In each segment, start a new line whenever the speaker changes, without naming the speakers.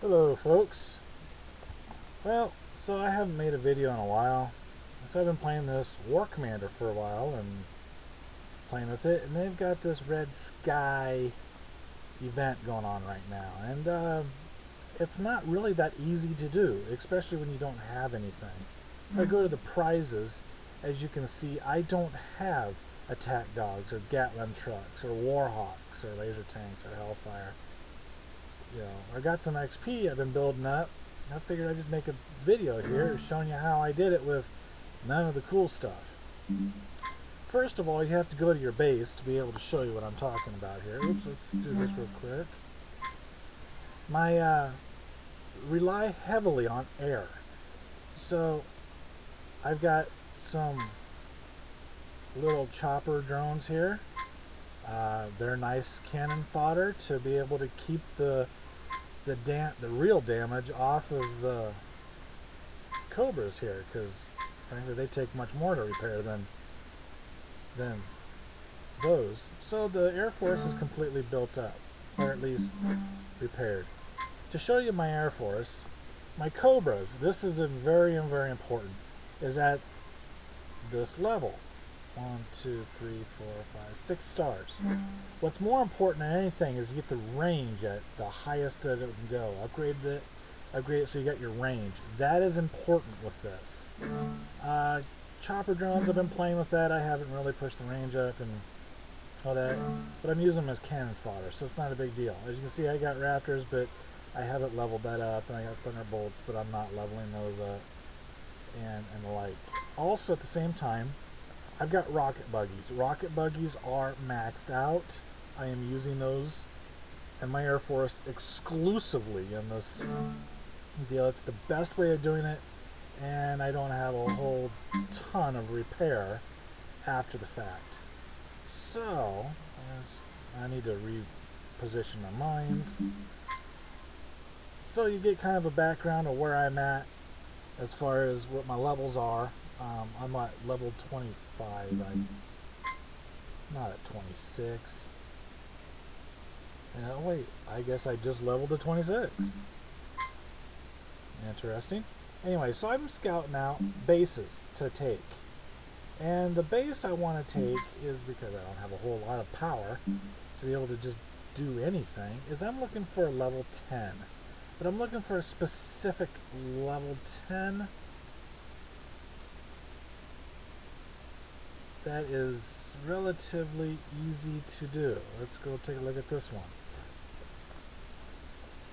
Hello folks. Well, so I haven't made a video in a while. So I've been playing this War Commander for a while and playing with it, and they've got this red sky event going on right now, and it's not really that easy to do, especially when you don't have anything. If I go to the prizes, as you can see, I don't have attack dogs or Gatling trucks or Warhawks or laser tanks or Hellfire. I got some XP I've been building up. I figured I'd just make a video here showing you how I did it with none of the cool stuff. First of all, you have to go to your base to be able to show you what I'm talking about here. Oops, let's do this real quick. My rely heavily on air. So I've got some little chopper drones here. They're nice cannon fodder to be able to keep the real damage off of the Cobras here, because frankly they take much more to repair than those. So the Air Force is completely built up, or at least repaired. To show you my Air Force, my Cobras, this is very important, is at this level. 1, 2, 3, 4, 5, 6 stars. What's more important than anything is you get the range at the highest that it can go. Upgrade it so you got your range. That is important with this. Chopper drones, I've been playing with that. I haven't really pushed the range up and all that, but I'm using them as cannon fodder, so it's not a big deal. As you can see, I got Raptors, but I haven't leveled that up, and I got Thunderbolts, but I'm not leveling those up, and the like. Also, at the same time, I've got rocket buggies. Rocket buggies are maxed out. I am using those in my Air Force exclusively in this deal. It's the best way of doing it, and I don't have a whole ton of repair after the fact. So, I need to reposition my mines. So you get kind of a background of where I'm at as far as what my levels are. I'm at level 25. I'm not at 26. Wait, I guess I just leveled to 26. Interesting. Anyway, so I'm scouting out bases to take. And the base I want to take is, because I don't have a whole lot of power to be able to just do anything, is I'm looking for a level 10. But I'm looking for a specific level 10 that is relatively easy to do. Let's go take a look at this one.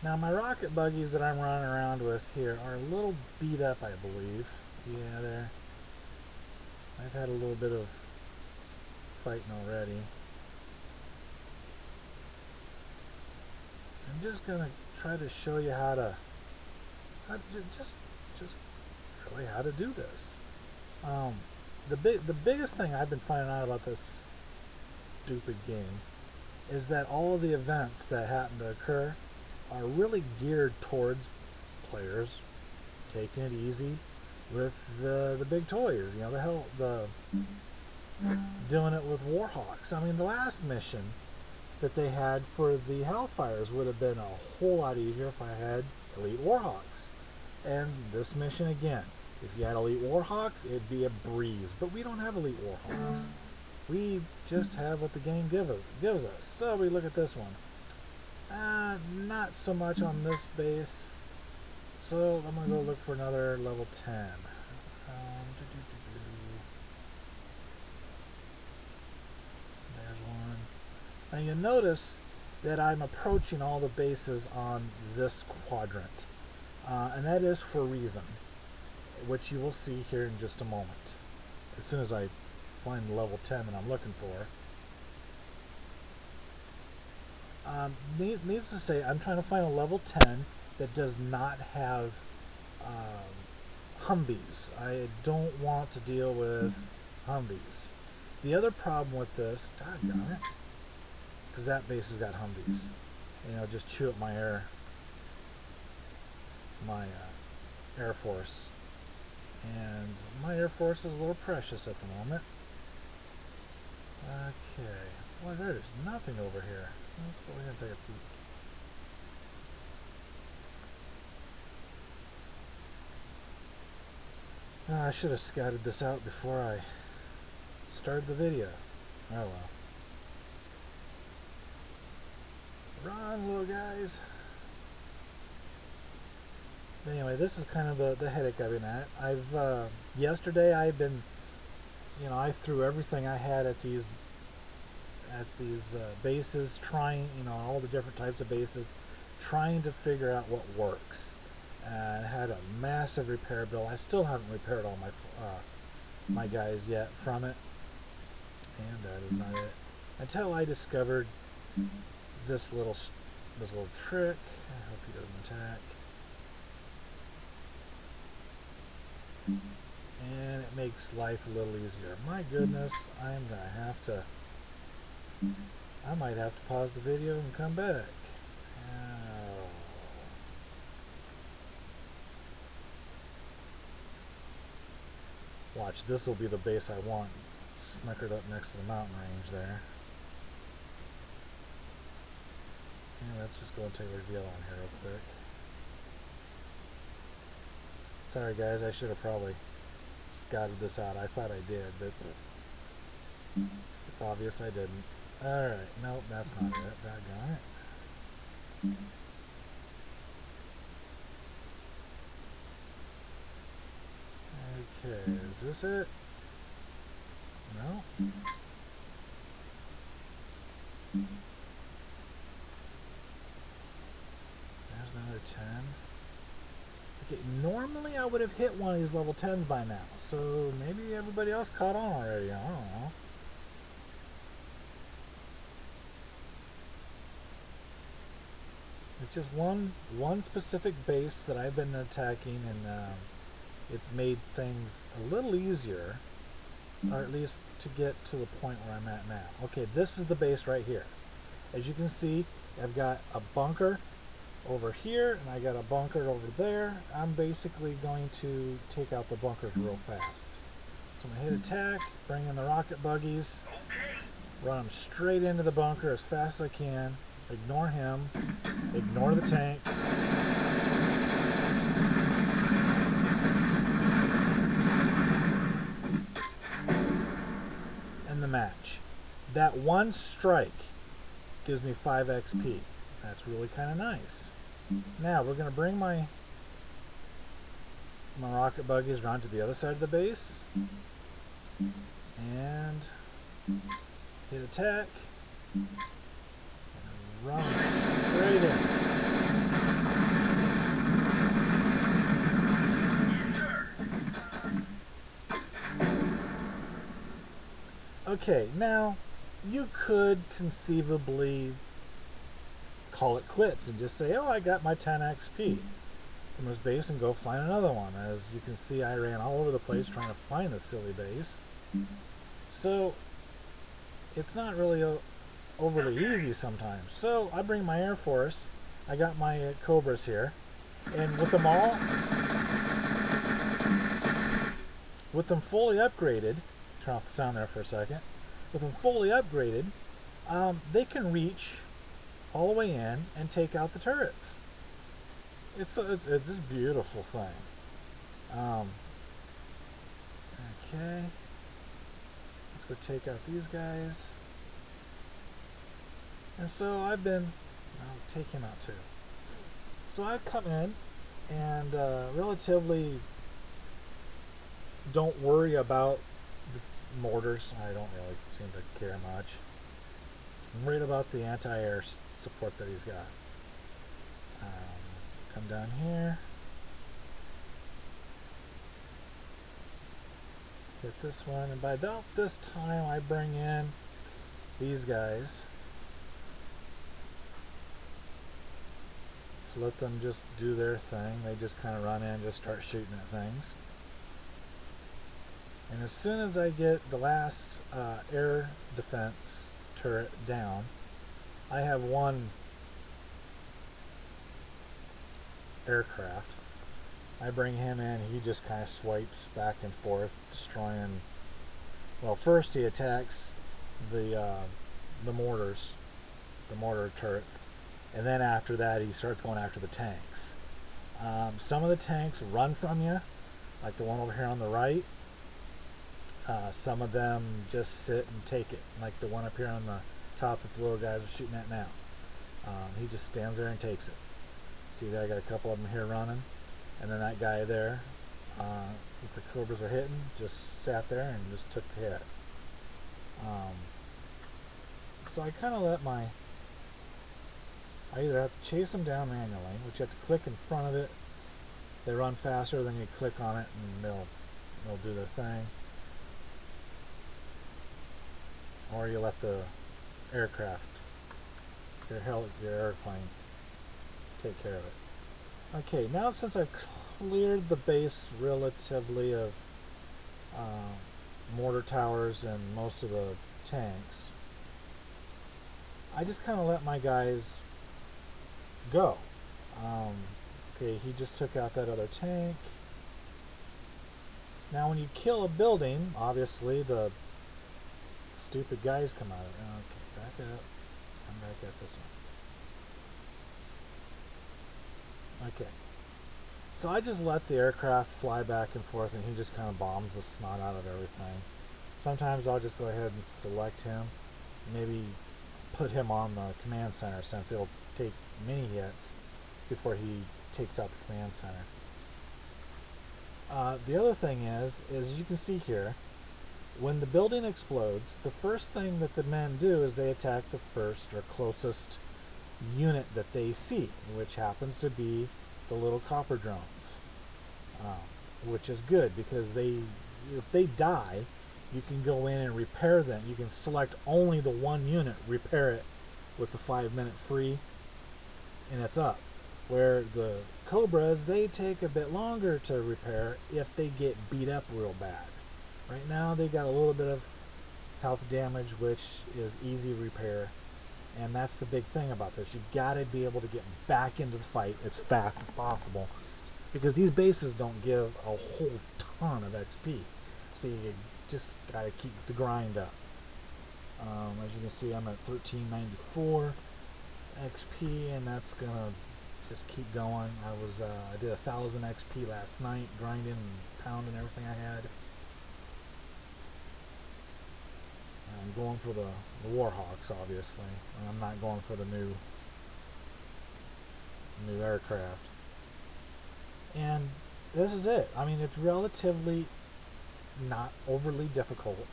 Now my rocket buggies that I'm running around with here are a little beat up, I believe. Yeah, I've had a little bit of fighting already. I'm just gonna try to show you how to just really how to do this. The biggest thing I've been finding out about this stupid game is that all the events that happen to occur are really geared towards players taking it easy with the big toys. Doing it with Warhawks. I mean, the last mission that they had for the Hellfires would have been a whole lot easier if I had Elite Warhawks. And this mission again, if you had Elite Warhawks, it'd be a breeze. But we don't have Elite Warhawks. We just have what the game gives us. So we look at this one. Not so much on this base. So I'm going to go look for another level 10. There's one. Now you notice that I'm approaching all the bases on this quadrant. And that is for a reason, which you will see here in just a moment. As soon as I find the level 10 that I'm looking for. Needless to say, I'm trying to find a level 10 that does not have Humvees. I don't want to deal with Humvees. The other problem with this, doggone it, because that base has got Humvees. Just chew up my Air Force. And my Air Force is a little precious at the moment. Okay. Boy, there's nothing over here. Let's go ahead and take a peek. I should have scouted this out before I started the video. Oh well. Run, little guys. Anyway, this is kind of the headache I've been at. Yesterday I've been, I threw everything I had at these bases, trying, all the different types of bases, trying to figure out what works. And had a massive repair bill. I still haven't repaired all my guys yet from it, and that is not it. Until I discovered this little trick. I hope he doesn't attack. And it makes life a little easier. My goodness, I might have to pause the video and come back. Watch, this will be the base I want. Snickered up next to the mountain range there. And let's just go and take a reveal on here real quick. Sorry guys, I should have probably scouted this out. I thought I did, but it's obvious I didn't. Alright, nope, that's not it. Doggone it. Okay, is this it? No? There's another 10. Okay, normally I would have hit one of these level 10s by now, so maybe everybody else caught on already, I don't know. It's just one specific base that I've been attacking, and it's made things a little easier, or at least to get to the point where I'm at now. Okay, this is the base right here. As you can see, I've got a bunker over here, and I got a bunker over there. I'm basically going to take out the bunkers real fast. So I'm going to hit attack, bring in the rocket buggies, run them straight into the bunker as fast as I can, ignore him, ignore the tank. And the match. That one strike gives me 5 XP. That's really kind of nice. Now we're going to bring my rocket buggies around to the other side of the base and hit attack and run straight in. Okay, now you could conceivably call it quits and just say, oh, I got my 10 XP from this base, and go find another one. As you can see, I ran all over the place trying to find this silly base. So it's not really overly easy sometimes. So I bring my Air Force. I got my Cobras here, and with them fully upgraded, turn off the sound there for a second, with them fully upgraded, they can reach all the way in and take out the turrets. It's this beautiful thing. Okay, let's go take out these guys. And so I'll take him out too. So I come in and relatively don't worry about the mortars. I don't really seem to care much. I'm worried about the anti-air support that he's got. Come down here. Hit this one, and by about this time I bring in these guys. So let them just do their thing. They just kind of run in and just start shooting at things. And as soon as I get the last air defense turret down, I have one aircraft. I bring him in, he just kind of swipes back and forth, destroying. Well, first he attacks the mortar turrets, and then after that he starts going after the tanks. Some of the tanks run from you, like the one over here on the right. Some of them just sit and take it, like the one up here on the top that the little guys are shooting at now. He just stands there and takes it. See there, I got a couple of them here running, and then that guy there that the cobras are hitting just sat there and just took the hit. So I kind of let I either have to chase them down manually, which you have to click in front of it. They run faster, then you click on it and they'll do their thing. Or you let the aircraft, your airplane, take care of it. Okay, now since I've cleared the base relatively of mortar towers and most of the tanks, I just kind of let my guys go. Okay, he just took out that other tank. Now when you kill a building, obviously the stupid guys come out of it. Okay, back up. Come back at this one. Okay. So I just let the aircraft fly back and forth and he just kind of bombs the snot out of everything. Sometimes I'll just go ahead and select him. Maybe put him on the command center since it'll take many hits before he takes out the command center. The other thing is you can see here, when the building explodes, the first thing that the men do is they attack the first or closest unit that they see, which happens to be the little copper drones, which is good because if they die, you can go in and repair them. You can select only the one unit, repair it with the 5-minute free, and it's up. Where the Cobras, they take a bit longer to repair if they get beat up real bad. Right now they got a little bit of health damage, which is easy repair, and that's the big thing about this. You gotta be able to get back into the fight as fast as possible, because these bases don't give a whole ton of XP, so you just gotta keep the grind up. As you can see, I'm at 1394 XP, and that's gonna just keep going. I did 1,000 XP last night, grinding and pounding everything I had. I'm going for the Warhawks, obviously. I'm not going for the new aircraft. And this is it. I mean, it's relatively not overly difficult,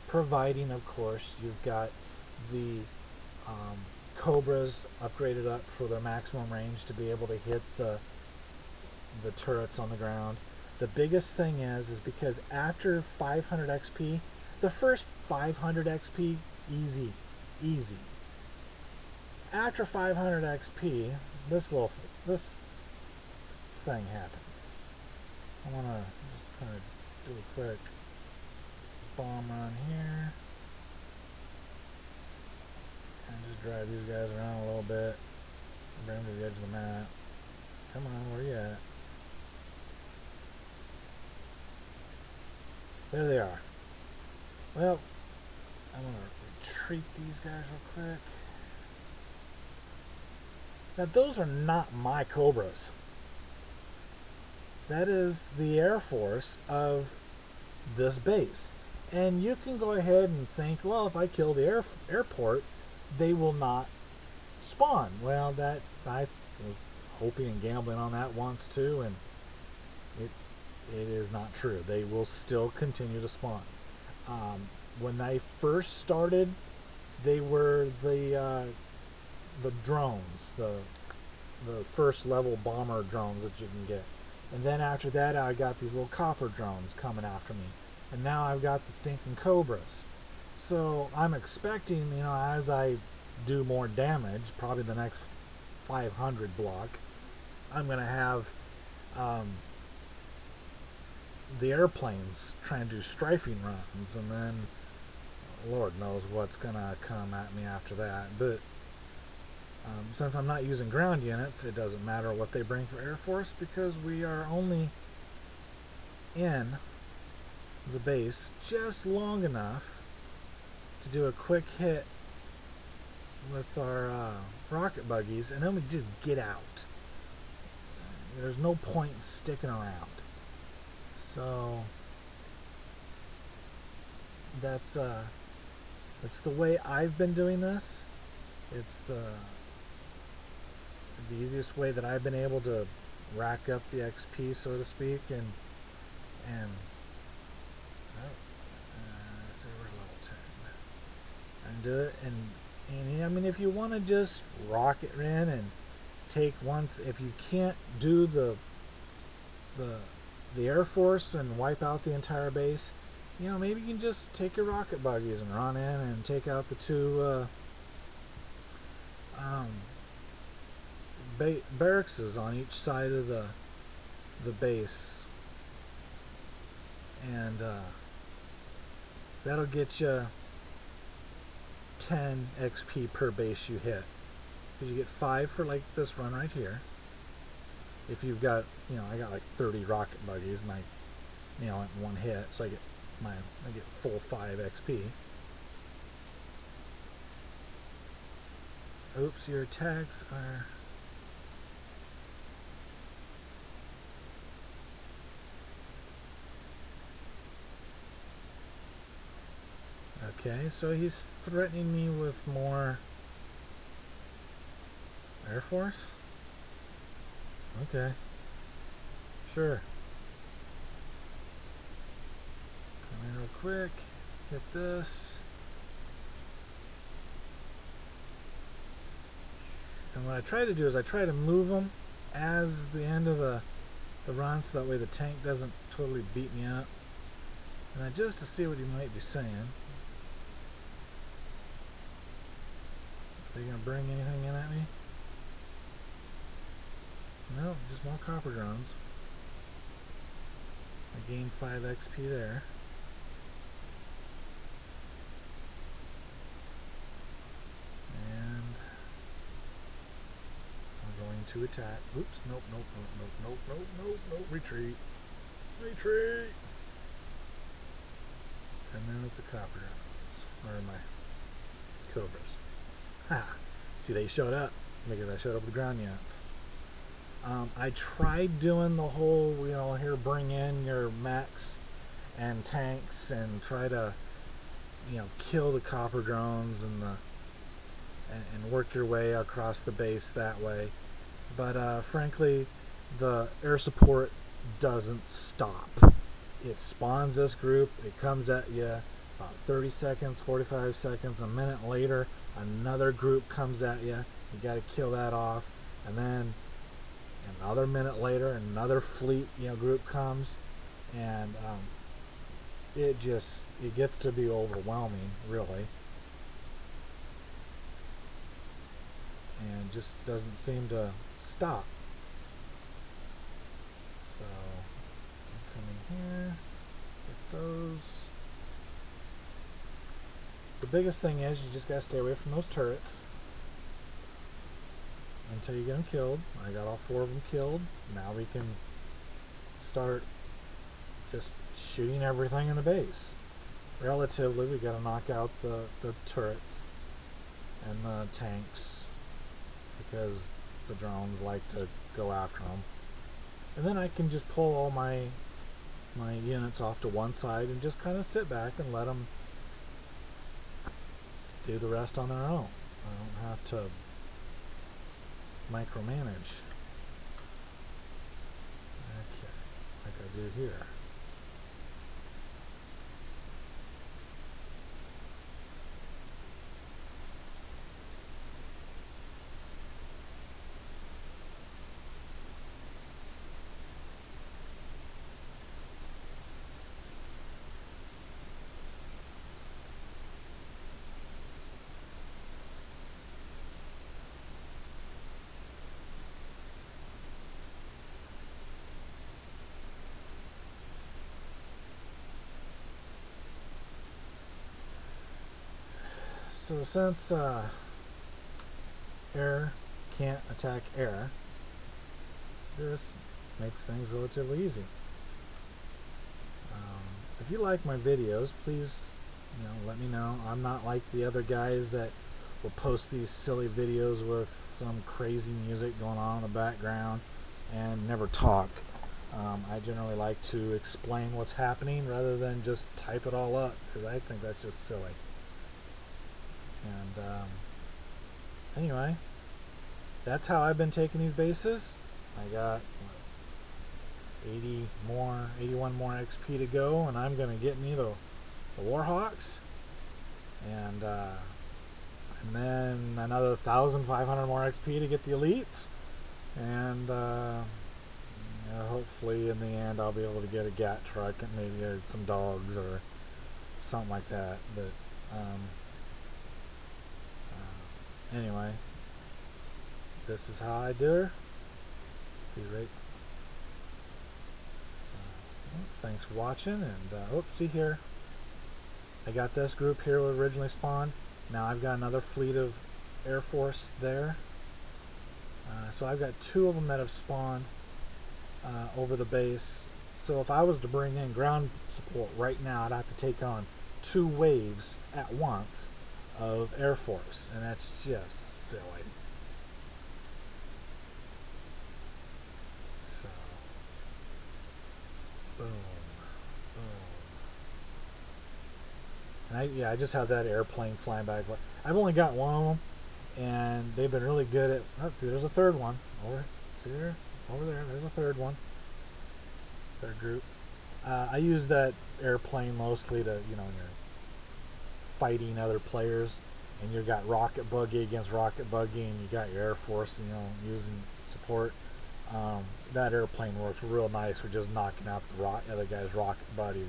providing, of course, you've got the Cobras upgraded up for their maximum range to be able to hit the turrets on the ground. The biggest thing is because after 500 XP, the first 500 XP, easy. After 500 XP, this thing happens. I want to just kind of do a quick bomb run here. Kind of just drive these guys around a little bit. Bring them to the edge of the map. Come on, where you at? There they are. Well, I'm going to retreat these guys real quick. Now, those are not my Cobras. That is the Air Force of this base. And you can go ahead and think, well, if I kill the airport, they will not spawn. Well, that I was hoping and gambling on that once too, and it is not true. They will still continue to spawn. When they first started, they were the drones, the first level bomber drones that you can get. And then after that, I got these little copper drones coming after me. And now I've got the stinking Cobras. So I'm expecting, as I do more damage, probably the next 500 block, I'm going to have the airplanes trying to do strafing runs, and then Lord knows what's going to come at me after that. But since I'm not using ground units, it doesn't matter what they bring for Air Force, because we are only in the base just long enough to do a quick hit with our rocket buggies, and then we just get out. There's no point in sticking around. So that's the way I've been doing this. It's the easiest way that I've been able to rack up the XP, so to speak, and so we're level 10 and do it. And I mean, if you want to just rock it in and take once, if you can't do the Air Force and wipe out the entire base, you know, maybe you can just take your rocket buggies and run in and take out the two barracks on each side of the base, and that'll get you 10 XP per base you hit. Because you get 5 for like this run right here. If you've got, you know, I got like 30 rocket buggies and I nail it in one hit, so I get full 5 XP. Oops, your attacks are... Okay, so he's threatening me with more Air Force? Okay. Sure. Come in real quick. Hit this. And what I try to do is I try to move them as the end of the run, so that way the tank doesn't totally beat me up. And just to see what he might be saying. Are you going to bring anything in at me? No, just more copper drones. I gained 5 XP there. And I'm going to attack. Oops, nope, nope, nope, nope, nope, nope, nope, nope, retreat. Retreat! Come in with the copper drones. Or my cobras. Ha! See, they showed up because I showed up with ground units. I tried doing the whole, you know, here bring in your mechs and tanks and try to, you know, kill the copper drones and work your way across the base that way. But frankly, the air support doesn't stop. It spawns this group, it comes at you about 30 seconds, 45 seconds, a minute later, another group comes at you. You got to kill that off, and then another minute later, another fleet, you know, group comes, and it gets to be overwhelming, really, and just doesn't seem to stop. So I'm coming here, get those. The biggest thing is you just gotta stay away from those turrets until you get them killed. I got all 4 of them killed. Now we can start just shooting everything in the base. Relatively, we got to knock out the turrets and the tanks because the drones like to go after them. And then I can just pull all my units off to one side and just kind of sit back and let them do the rest on their own. I don't have to micromanage. Okay, like I do here. So since air can't attack air, this makes things relatively easy. If you like my videos, please, you know, let me know. I'm not like the other guys that will post these silly videos with some crazy music going on in the background and never talk. I generally like to explain what's happening rather than just type it all up, because I think that's just silly. And anyway, that's how I've been taking these bases. I got 81 more XP to go, and I'm gonna get me the Warhawks, and then another 1,500 more XP to get the elites, and hopefully in the end I'll be able to get a GAT truck and maybe some dogs or something like that. But anyway, this is how I do her. Be right. So, thanks for watching, and see here. I got this group here who originally spawned. Now I've got another fleet of Air Force there. So I've got 2 of them that have spawned over the base. So if I was to bring in ground support right now, I'd have to take on 2 waves at once of Air Force, and that's just silly. So, boom, boom. And I just have that airplane flying back. I've only got 1 of them, and they've been really good at. Let's see, there's a 3rd one. See there? Over there, there's a 3rd one. 3rd group. I use that airplane mostly to, when you're fighting other players, and you've got rocket buggy against rocket buggy, and you got your Air Force, using support. That airplane works real nice for just knocking out the other guy's rocket buggy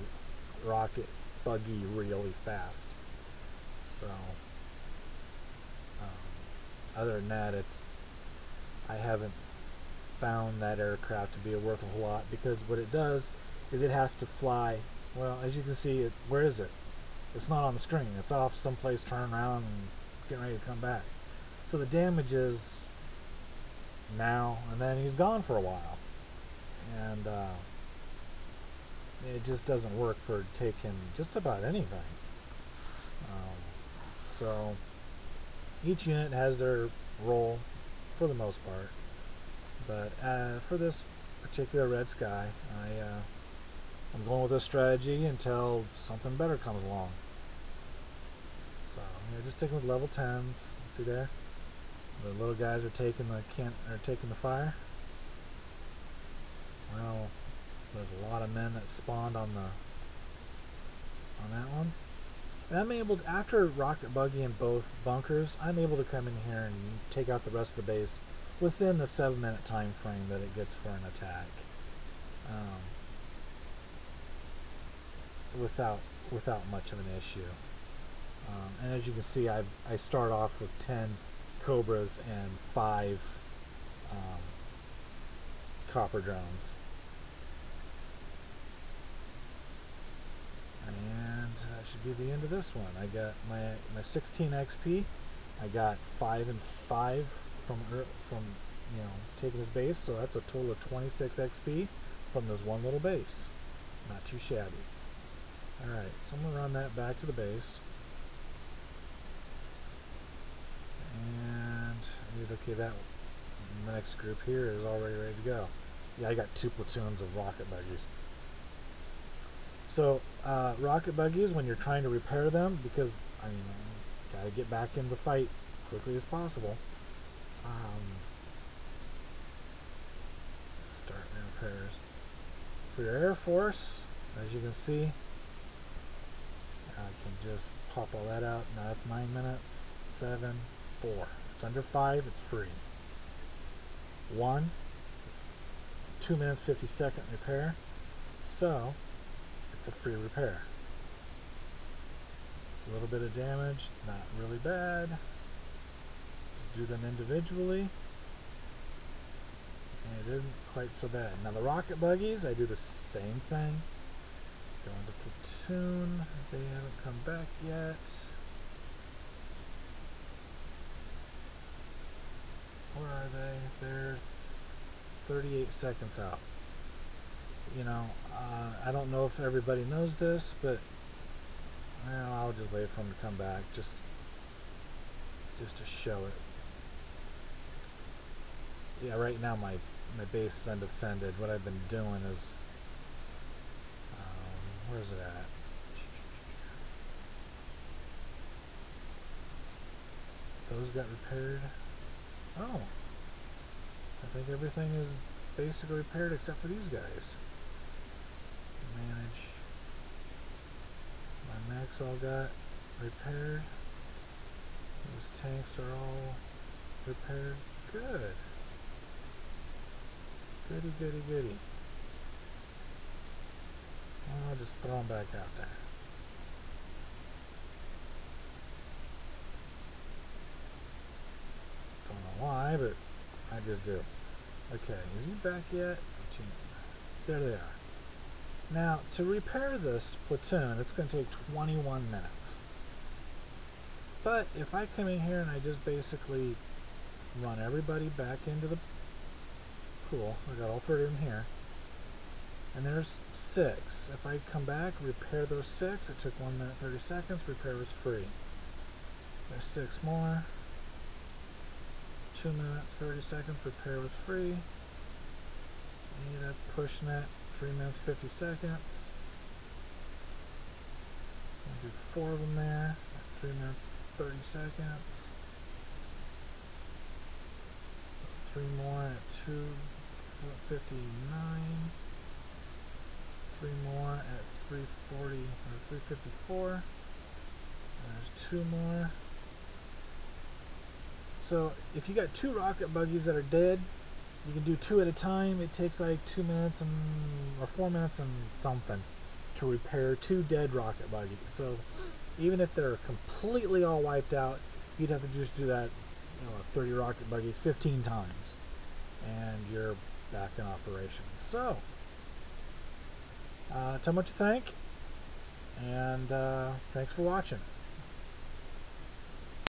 really fast. So other than that, I haven't found that aircraft to be worth a whole lot, because what it does is it has to fly. Well, as you can see, where is it? It's not on the screen. It's off someplace, turning around and getting ready to come back. So the damage is now, and then he's gone for a while, and it just doesn't work for taking just about anything. So each unit has their role for the most part, but for this particular Red Sky, I'm going with this strategy until something better comes along. So just sticking with level 10s. See there, the little guys are taking the fire. Well, there's a lot of men that spawned on that one. And I'm able to, after rocket buggy in both bunkers, I'm able to come in here and take out the rest of the base within the 7-minute time frame that it gets for an attack, without much of an issue. And as you can see, I start off with 10 Cobras and 5 copper drones. And that should be the end of this one. I got my 16 XP. I got 5 and 5 from taking his base, so that's a total of 26 XP from this one little base. Not too shabby. Alright, so I'm going to run that back to the base. And okay, the next group here is already ready to go. Yeah, I got 2 platoons of rocket buggies. So rocket buggies, when you're trying to repair them, because got to get back in the fight as quickly as possible. Start repairs for your Air Force. As you can see, I can just pop all that out. Now that's 9 minutes, 7, 4. It's under 5. It's free. 1, 2 minutes 50-second repair. So it's a free repair. A little bit of damage, not really bad. Just do them individually, and it isn't quite so bad. Now the rocket buggies, I do the same thing. Go into platoon. They haven't come back yet. Where are they? They're 38 seconds out. I don't know if everybody knows this, but I'll just wait for them to come back, just to show it. yeah, right now my base is undefended. What I've been doing is, where's it at? Those got repaired. Oh, I think everything is basically repaired except for these guys. Manage. My mechs all got repaired. These tanks are all repaired. Good. Goody, goody, goody. I'll just throw them back out there. Don't know why, but I just do. Okay, is he back yet? There they are. Now, to repair this platoon, it's going to take 21 minutes. But if I come in here and I just basically run everybody back into the pool, I got all 30 of them here, and there's 6. If I come back, repair those 6, it took 1 minute 30 seconds, repair was free. There's 6 more, 2 minutes 30 seconds, repair was free. Yeah, that's pushing it. 3 minutes 50 seconds. I'll do 4 of them there. 3 minutes 30 seconds. 3 more at 2:59. 3 more at 3:40 or 3:54. There's 2 more. So if you got 2 rocket buggies that are dead, you can do 2 at a time. It takes like 2 minutes or 4 minutes and something to repair 2 dead rocket buggies. So even if they're completely all wiped out, you'd have to just do that, 30 rocket buggies 15 times, and you're back in operation. So tell me what you think, and thanks for watching.